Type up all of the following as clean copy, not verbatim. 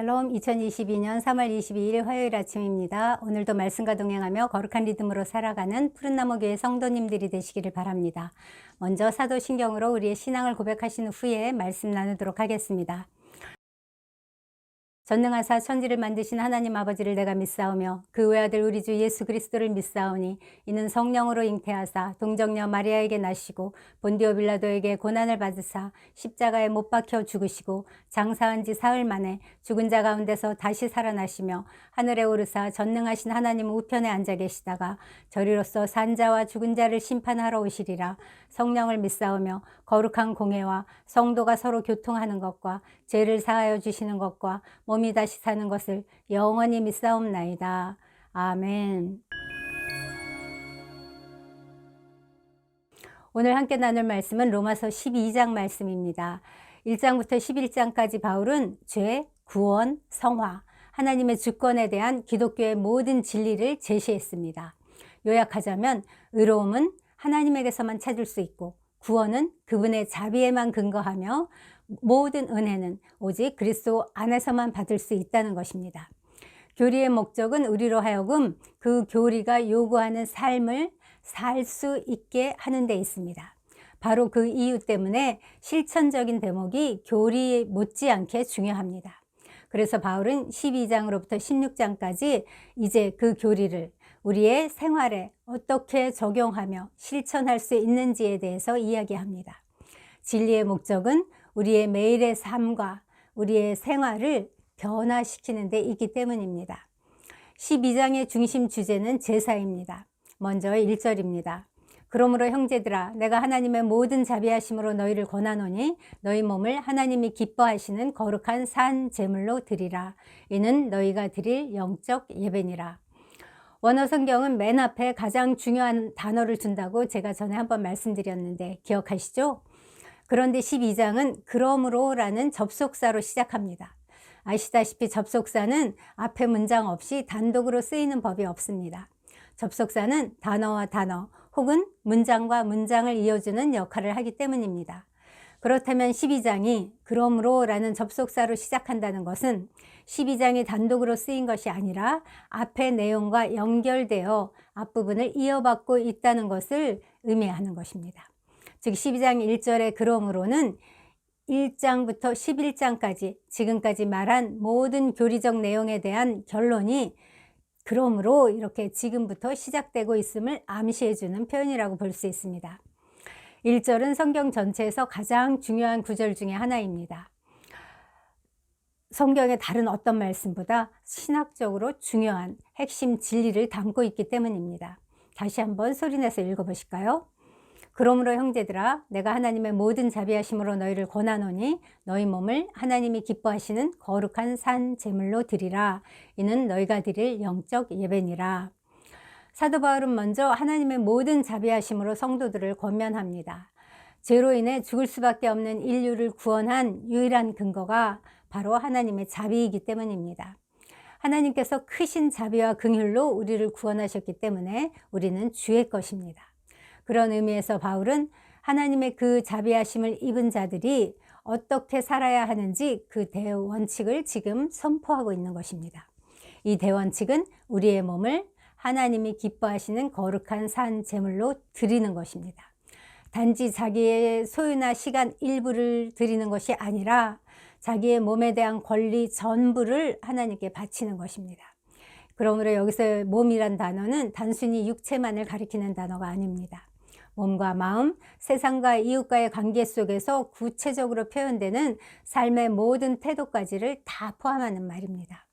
샬롬. 2022년 3월 22일 화요일 아침입니다. 오늘도 말씀과 동행하며 거룩한 리듬으로 살아가는 푸른나무교회 성도님들이 되시기를 바랍니다. 먼저 사도신경으로 우리의 신앙을 고백하신 후에 말씀 나누도록 하겠습니다. 전능하사 천지를 만드신 하나님 아버지를 내가 믿사오며 그 외아들 우리 주 예수 그리스도를 믿사오니 이는 성령으로 잉태하사 동정녀 마리아에게 나시고 본디오 빌라도에게 고난을 받으사 십자가에 못 박혀 죽으시고 장사한 지 사흘 만에 죽은 자 가운데서 다시 살아나시며 하늘에 오르사 전능하신 하나님 우편에 앉아 계시다가 저리로서 산자와 죽은 자를 심판하러 오시리라. 성령을 믿사오며 거룩한 공회와 성도가 서로 교통하는 것과 죄를 사하여 주시는 것과 몸이 다시 사는 것을 영원히 믿사옵나이다. 아멘. 오늘 함께 나눌 말씀은 로마서 12장 말씀입니다. 1장부터 11장까지 바울은 죄, 구원, 성화, 하나님의 주권에 대한 기독교의 모든 진리를 제시했습니다. 요약하자면 의로움은 하나님에게서만 찾을 수 있고 구원은 그분의 자비에만 근거하며 모든 은혜는 오직 그리스도 안에서만 받을 수 있다는 것입니다. 교리의 목적은 우리로 하여금 그 교리가 요구하는 삶을 살 수 있게 하는 데 있습니다. 바로 그 이유 때문에 실천적인 대목이 교리 못지않게 중요합니다. 그래서 바울은 12장으로부터 16장까지 이제 그 교리를 우리의 생활에 어떻게 적용하며 실천할 수 있는지에 대해서 이야기합니다. 진리의 목적은 우리의 매일의 삶과 우리의 생활을 변화시키는 데 있기 때문입니다. 12장의 중심 주제는 제사입니다. 먼저 1절입니다. 그러므로 형제들아 내가 하나님의 모든 자비하심으로 너희를 권하노니 너희 몸을 하나님이 기뻐하시는 거룩한 산 제물로 드리라. 이는 너희가 드릴 영적 예배니라. 원어 성경은 맨 앞에 가장 중요한 단어를 준다고 제가 전에 한번 말씀드렸는데 기억하시죠? 그런데 12장은 그러므로 라는 접속사로 시작합니다. 아시다시피 접속사는 앞에 문장 없이 단독으로 쓰이는 법이 없습니다. 접속사는 단어와 단어 혹은 문장과 문장을 이어주는 역할을 하기 때문입니다. 그렇다면 12장이 그러므로 라는 접속사로 시작한다는 것은 12장이 단독으로 쓰인 것이 아니라 앞의 내용과 연결되어 앞부분을 이어받고 있다는 것을 의미하는 것입니다. 즉 12장 1절의 그러므로는 1장부터 11장까지 지금까지 말한 모든 교리적 내용에 대한 결론이 그러므로 이렇게 지금부터 시작되고 있음을 암시해 주는 표현이라고 볼 수 있습니다. 1절은 성경 전체에서 가장 중요한 구절 중에 하나입니다. 성경의 다른 어떤 말씀보다 신학적으로 중요한 핵심 진리를 담고 있기 때문입니다. 다시 한번 소리내서 읽어보실까요? 그러므로 형제들아 내가 하나님의 모든 자비하심으로 너희를 권하노니 너희 몸을 하나님이 기뻐하시는 거룩한 산 제물로 드리라. 이는 너희가 드릴 영적 예배니라. 사도 바울은 먼저 하나님의 모든 자비하심으로 성도들을 권면합니다. 죄로 인해 죽을 수밖에 없는 인류를 구원한 유일한 근거가 바로 하나님의 자비이기 때문입니다. 하나님께서 크신 자비와 긍휼로 우리를 구원하셨기 때문에 우리는 주의 것입니다. 그런 의미에서 바울은 하나님의 그 자비하심을 입은 자들이 어떻게 살아야 하는지 그 대원칙을 지금 선포하고 있는 것입니다. 이 대원칙은 우리의 몸을 하나님이 기뻐하시는 거룩한 산 제물로 드리는 것입니다. 단지 자기의 소유나 시간 일부를 드리는 것이 아니라 자기의 몸에 대한 권리 전부를 하나님께 바치는 것입니다. 그러므로 여기서 몸이란 단어는 단순히 육체만을 가리키는 단어가 아닙니다. 몸과 마음, 세상과 이웃과의 관계 속에서 구체적으로 표현되는 삶의 모든 태도까지를 다 포함하는 말입니다.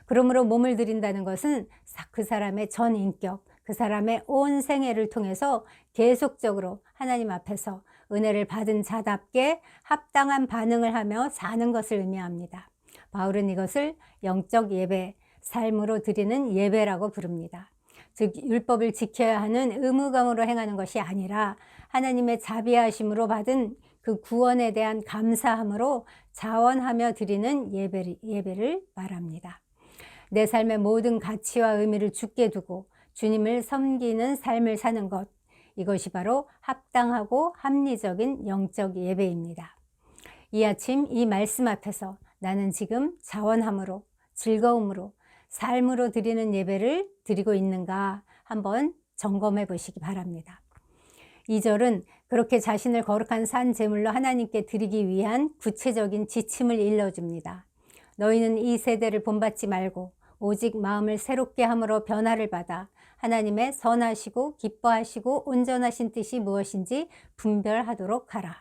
그러므로 몸을 드린다는 것은 그 사람의 전 인격, 그 사람의 온 생애를 통해서 계속적으로 하나님 앞에서 은혜를 받은 자답게 합당한 반응을 하며 사는 것을 의미합니다. 바울은 이것을 영적 예배, 삶으로 드리는 예배라고 부릅니다. 즉 율법을 지켜야 하는 의무감으로 행하는 것이 아니라 하나님의 자비하심으로 받은 그 구원에 대한 감사함으로 자원하며 드리는 예배를 말합니다. 내 삶의 모든 가치와 의미를 주께 두고 주님을 섬기는 삶을 사는 것, 이것이 바로 합당하고 합리적인 영적 예배입니다. 이 아침 이 말씀 앞에서 나는 지금 자원함으로, 즐거움으로, 삶으로 드리는 예배를 드리고 있는가 한번 점검해 보시기 바랍니다. 2절은 그렇게 자신을 거룩한 산 제물로 하나님께 드리기 위한 구체적인 지침을 일러줍니다. 너희는 이 세대를 본받지 말고 오직 마음을 새롭게 함으로 변화를 받아 하나님의 선하시고 기뻐하시고 온전하신 뜻이 무엇인지 분별하도록 하라.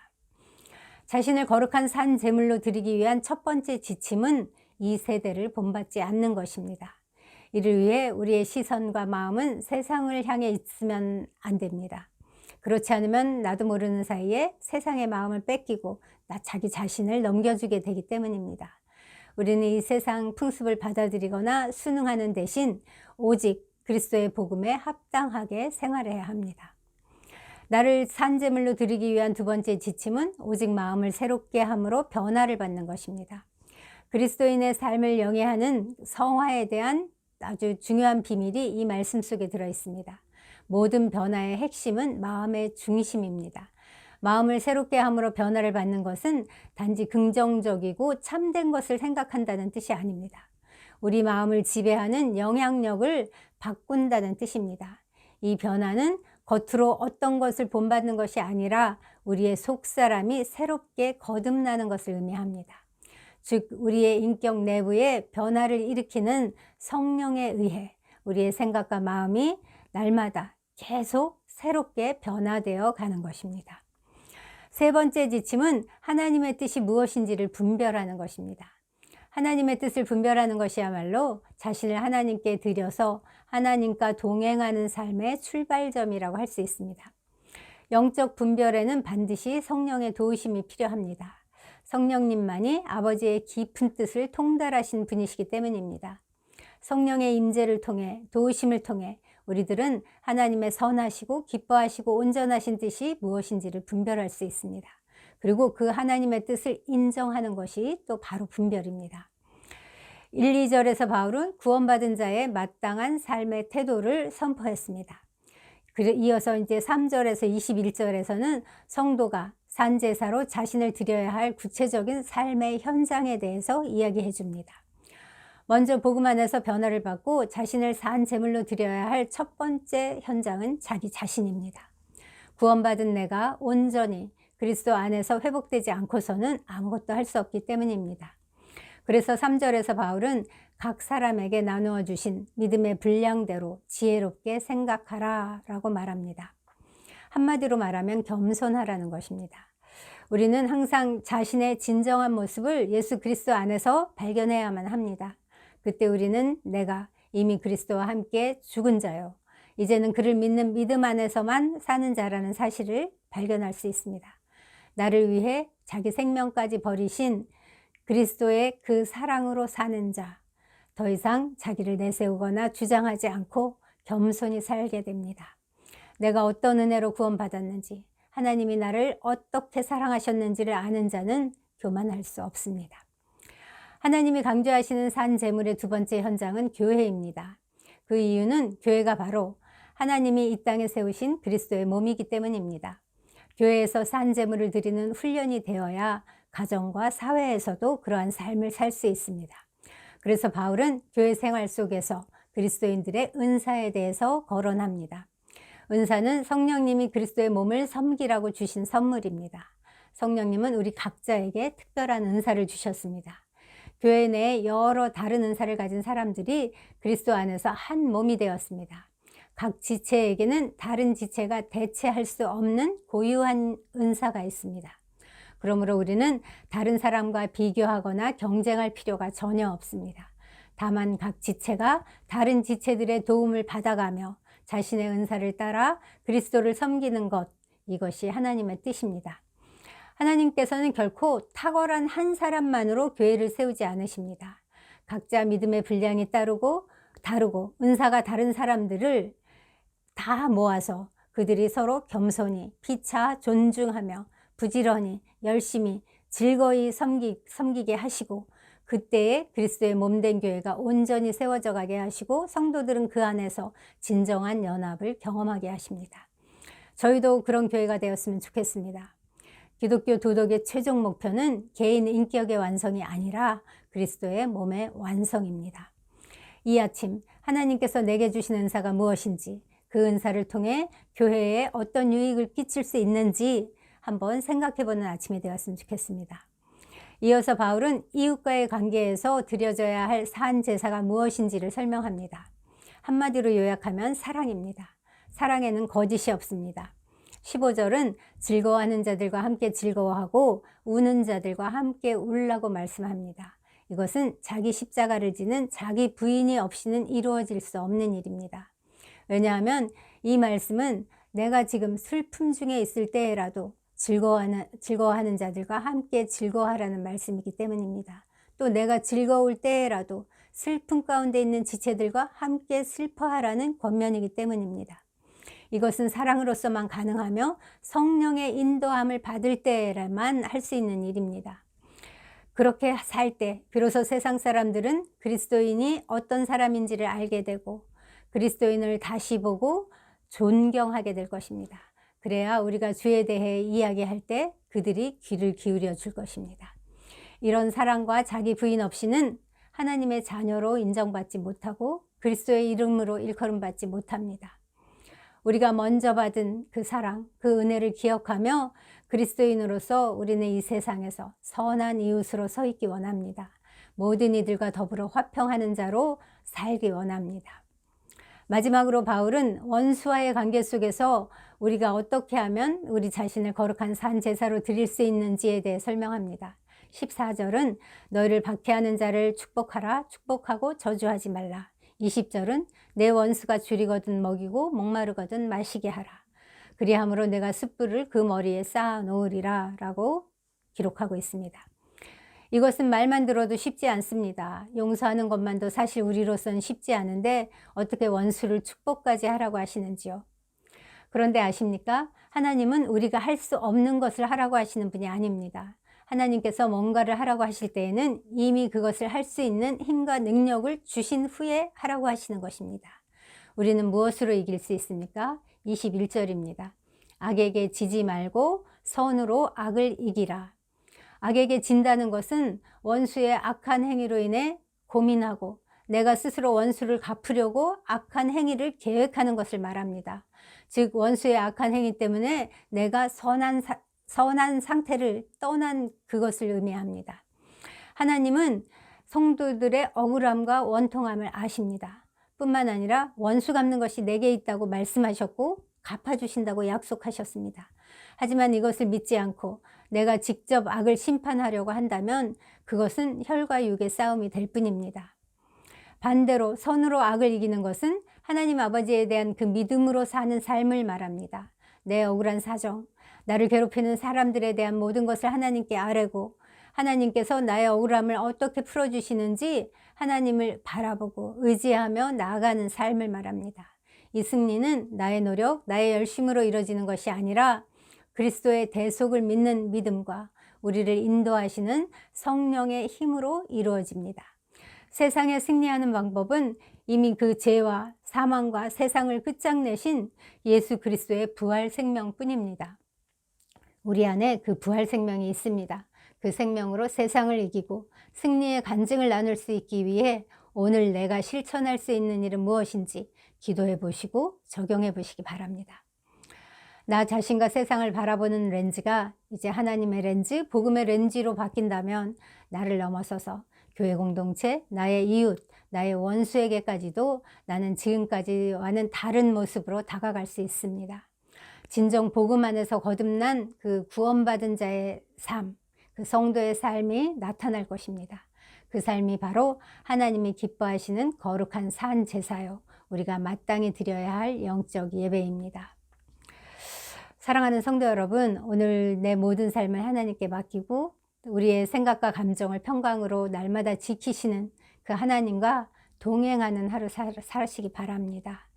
자신을 거룩한 산 제물로 드리기 위한 첫 번째 지침은 이 세대를 본받지 않는 것입니다. 이를 위해 우리의 시선과 마음은 세상을 향해 있으면 안 됩니다. 그렇지 않으면 나도 모르는 사이에 세상의 마음을 뺏기고 자기 자신을 넘겨주게 되기 때문입니다. 우리는 이 세상 풍습을 받아들이거나 순응하는 대신 오직 그리스도의 복음에 합당하게 생활해야 합니다. 나를 산제물로 드리기 위한 두 번째 지침은 오직 마음을 새롭게 함으로 변화를 받는 것입니다. 그리스도인의 삶을 영위하는 성화에 대한 아주 중요한 비밀이 이 말씀 속에 들어 있습니다. 모든 변화의 핵심은 마음의 중심입니다. 마음을 새롭게 함으로 변화를 받는 것은 단지 긍정적이고 참된 것을 생각한다는 뜻이 아닙니다. 우리 마음을 지배하는 영향력을 바꾼다는 뜻입니다. 이 변화는 겉으로 어떤 것을 본받는 것이 아니라 우리의 속사람이 새롭게 거듭나는 것을 의미합니다. 즉 우리의 인격 내부에 변화를 일으키는 성령에 의해 우리의 생각과 마음이 날마다 계속 새롭게 변화되어 가는 것입니다. 세 번째 지침은 하나님의 뜻이 무엇인지를 분별하는 것입니다. 하나님의 뜻을 분별하는 것이야말로 자신을 하나님께 드려서 하나님과 동행하는 삶의 출발점이라고 할 수 있습니다. 영적 분별에는 반드시 성령의 도우심이 필요합니다. 성령님만이 아버지의 깊은 뜻을 통달하신 분이시기 때문입니다. 성령의 임재를 통해 도우심을 통해 우리들은 하나님의 선하시고 기뻐하시고 온전하신 뜻이 무엇인지를 분별할 수 있습니다. 그리고 그 하나님의 뜻을 인정하는 것이 또 바로 분별입니다. 1, 2절에서 바울은 구원받은 자의 마땅한 삶의 태도를 선포했습니다. 이어서 이제 3절에서 21절에서는 성도가 산제사로 자신을 드려야 할 구체적인 삶의 현장에 대해서 이야기해 줍니다. 먼저 복음 안에서 변화를 받고 자신을 산 제물로 드려야 할 첫 번째 현장은 자기 자신입니다. 구원받은 내가 온전히 그리스도 안에서 회복되지 않고서는 아무것도 할 수 없기 때문입니다. 그래서 3절에서 바울은 각 사람에게 나누어 주신 믿음의 분량대로 지혜롭게 생각하라 라고 말합니다. 한마디로 말하면 겸손하라는 것입니다. 우리는 항상 자신의 진정한 모습을 예수 그리스도 안에서 발견해야만 합니다. 그때 우리는 내가 이미 그리스도와 함께 죽은 자요, 이제는 그를 믿는 믿음 안에서만 사는 자라는 사실을 발견할 수 있습니다. 나를 위해 자기 생명까지 버리신 그리스도의 그 사랑으로 사는 자, 더 이상 자기를 내세우거나 주장하지 않고 겸손히 살게 됩니다. 내가 어떤 은혜로 구원받았는지, 하나님이 나를 어떻게 사랑하셨는지를 아는 자는 교만할 수 없습니다. 하나님이 강조하시는 산 제물의 두 번째 현장은 교회입니다. 그 이유는 교회가 바로 하나님이 이 땅에 세우신 그리스도의 몸이기 때문입니다. 교회에서 산 제물을 드리는 훈련이 되어야 가정과 사회에서도 그러한 삶을 살 수 있습니다. 그래서 바울은 교회 생활 속에서 그리스도인들의 은사에 대해서 거론합니다. 은사는 성령님이 그리스도의 몸을 섬기라고 주신 선물입니다. 성령님은 우리 각자에게 특별한 은사를 주셨습니다. 교회 내에 여러 다른 은사를 가진 사람들이 그리스도 안에서 한 몸이 되었습니다. 각 지체에게는 다른 지체가 대체할 수 없는 고유한 은사가 있습니다. 그러므로 우리는 다른 사람과 비교하거나 경쟁할 필요가 전혀 없습니다. 다만 각 지체가 다른 지체들의 도움을 받아가며 자신의 은사를 따라 그리스도를 섬기는 것, 이것이 하나님의 뜻입니다. 하나님께서는 결코 탁월한 한 사람만으로 교회를 세우지 않으십니다. 각자 믿음의 분량이 다르고 은사가 다른 사람들을 다 모아서 그들이 서로 겸손히 피차 존중하며 부지런히 열심히 즐거이 섬기게 하시고, 그때에 그리스도의 몸된 교회가 온전히 세워져 가게 하시고 성도들은 그 안에서 진정한 연합을 경험하게 하십니다. 저희도 그런 교회가 되었으면 좋겠습니다. 기독교 도덕의 최종 목표는 개인 인격의 완성이 아니라 그리스도의 몸의 완성입니다. 이 아침 하나님께서 내게 주신 은사가 무엇인지, 그 은사를 통해 교회에 어떤 유익을 끼칠 수 있는지 한번 생각해보는 아침이 되었으면 좋겠습니다. 이어서 바울은 이웃과의 관계에서 드려져야 할 산 제사가 무엇인지를 설명합니다. 한마디로 요약하면 사랑입니다. 사랑에는 거짓이 없습니다. 15절은 즐거워하는 자들과 함께 즐거워하고 우는 자들과 함께 울라고 말씀합니다. 이것은 자기 십자가를 지는 자기 부인이 없이는 이루어질 수 없는 일입니다. 왜냐하면 이 말씀은 내가 지금 슬픔 중에 있을 때라도 즐거워하는 자들과 함께 즐거워하라는 말씀이기 때문입니다. 또 내가 즐거울 때라도 슬픔 가운데 있는 지체들과 함께 슬퍼하라는 권면이기 때문입니다. 이것은 사랑으로서만 가능하며 성령의 인도함을 받을 때만 할 수 있는 일입니다. 그렇게 살 때 비로소 세상 사람들은 그리스도인이 어떤 사람인지를 알게 되고 그리스도인을 다시 보고 존경하게 될 것입니다. 그래야 우리가 주에 대해 이야기할 때 그들이 귀를 기울여 줄 것입니다. 이런 사랑과 자기 부인 없이는 하나님의 자녀로 인정받지 못하고 그리스도의 이름으로 일컬음받지 못합니다. 우리가 먼저 받은 그 사랑, 그 은혜를 기억하며 그리스도인으로서 우리는 이 세상에서 선한 이웃으로 서 있기 원합니다. 모든 이들과 더불어 화평하는 자로 살기 원합니다. 마지막으로 바울은 원수와의 관계 속에서 우리가 어떻게 하면 우리 자신을 거룩한 산 제사로 드릴 수 있는지에 대해 설명합니다. 14절은 너희를 박해하는 자를 축복하라, 축복하고 저주하지 말라. 20절은 내 원수가 줄이거든 먹이고 목마르거든 마시게 하라. 그리함으로 내가 숯불을 그 머리에 쌓아 놓으리라 라고 기록하고 있습니다. 이것은 말만 들어도 쉽지 않습니다. 용서하는 것만도 사실 우리로서는 쉽지 않은데 어떻게 원수를 축복까지 하라고 하시는지요. 그런데 아십니까? 하나님은 우리가 할 수 없는 것을 하라고 하시는 분이 아닙니다. 하나님께서 뭔가를 하라고 하실 때에는 이미 그것을 할 수 있는 힘과 능력을 주신 후에 하라고 하시는 것입니다. 우리는 무엇으로 이길 수 있습니까? 21절입니다. 악에게 지지 말고 선으로 악을 이기라. 악에게 진다는 것은 원수의 악한 행위로 인해 고민하고 내가 스스로 원수를 갚으려고 악한 행위를 계획하는 것을 말합니다. 즉 원수의 악한 행위 때문에 내가 선한 상태를 떠난 그것을 의미합니다. 하나님은 성도들의 억울함과 원통함을 아십니다. 뿐만 아니라 원수 갚는 것이 내게 있다고 말씀하셨고 갚아주신다고 약속하셨습니다. 하지만 이것을 믿지 않고 내가 직접 악을 심판하려고 한다면 그것은 혈과 육의 싸움이 될 뿐입니다. 반대로 선으로 악을 이기는 것은 하나님 아버지에 대한 그 믿음으로 사는 삶을 말합니다. 내 억울한 사정, 나를 괴롭히는 사람들에 대한 모든 것을 하나님께 아뢰고 하나님께서 나의 억울함을 어떻게 풀어주시는지 하나님을 바라보고 의지하며 나아가는 삶을 말합니다. 이 승리는 나의 노력, 나의 열심으로 이루어지는 것이 아니라 그리스도의 대속을 믿는 믿음과 우리를 인도하시는 성령의 힘으로 이루어집니다. 세상에 승리하는 방법은 이미 그 죄와 사망과 세상을 끝장내신 예수 그리스도의 부활 생명뿐입니다. 우리 안에 그 부활 생명이 있습니다. 그 생명으로 세상을 이기고 승리의 간증을 나눌 수 있기 위해 오늘 내가 실천할 수 있는 일은 무엇인지 기도해 보시고 적용해 보시기 바랍니다. 나 자신과 세상을 바라보는 렌즈가 이제 하나님의 렌즈, 복음의 렌즈로 바뀐다면 나를 넘어서서 교회 공동체, 나의 이웃, 나의 원수에게까지도 나는 지금까지와는 다른 모습으로 다가갈 수 있습니다. 진정 복음 안에서 거듭난 그 구원받은 자의 삶, 그 성도의 삶이 나타날 것입니다. 그 삶이 바로 하나님이 기뻐하시는 거룩한 산 제사요, 우리가 마땅히 드려야 할 영적 예배입니다. 사랑하는 성도 여러분, 오늘 내 모든 삶을 하나님께 맡기고 우리의 생각과 감정을 평강으로 날마다 지키시는 그 하나님과 동행하는 하루 사시기 바랍니다.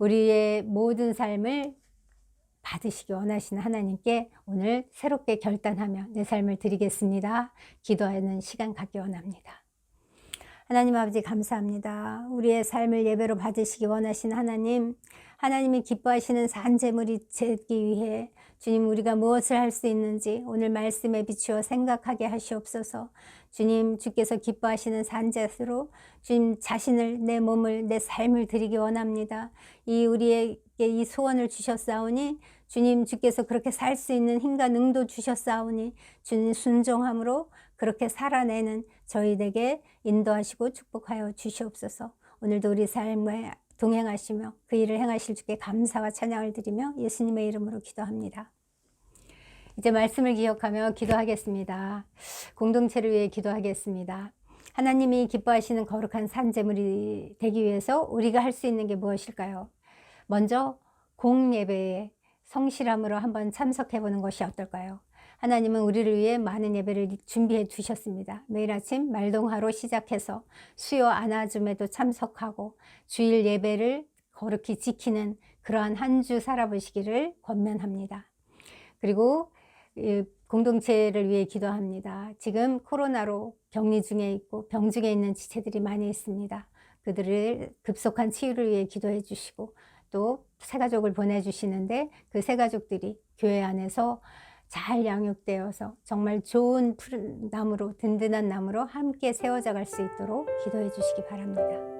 우리의 모든 삶을 받으시기 원하시는 하나님께 오늘 새롭게 결단하며 내 삶을 드리겠습니다. 기도하는 시간 갖기 원합니다. 하나님 아버지 감사합니다. 우리의 삶을 예배로 받으시기 원하신 하나님, 하나님이 기뻐하시는 산제물이 되기 위해 주님 우리가 무엇을 할 수 있는지 오늘 말씀에 비추어 생각하게 하시옵소서. 주님 주께서 기뻐하시는 산제수로 주님 자신을 내 몸을 내 삶을 드리기 원합니다. 이 우리에게 이 소원을 주셨사오니 주님 주께서 그렇게 살 수 있는 힘과 능도 주셨사오니 주님 순종함으로 그렇게 살아내는 저희에게 인도하시고 축복하여 주시옵소서. 오늘도 우리 삶에 동행하시며 그 일을 행하실 주께 감사와 찬양을 드리며 예수님의 이름으로 기도합니다. 이제 말씀을 기억하며 기도하겠습니다. 공동체를 위해 기도하겠습니다. 하나님이 기뻐하시는 거룩한 산제물이 되기 위해서 우리가 할 수 있는 게 무엇일까요? 먼저 공예배에 성실함으로 한번 참석해 보는 것이 어떨까요? 하나님은 우리를 위해 많은 예배를 준비해 두셨습니다. 매일 아침 말동하로 시작해서 수요 안아줌에도 참석하고 주일 예배를 거룩히 지키는 그러한 한 주 살아보시기를 권면합니다. 그리고 공동체를 위해 기도합니다. 지금 코로나로 격리 중에 있고 병 중에 있는 지체들이 많이 있습니다. 그들을 급속한 치유를 위해 기도해 주시고 또 새가족을 보내주시는데 그 새가족들이 교회 안에서 잘 양육되어서 정말 좋은 푸른 나무로 든든한 나무로 함께 세워져 갈 수 있도록 기도해 주시기 바랍니다.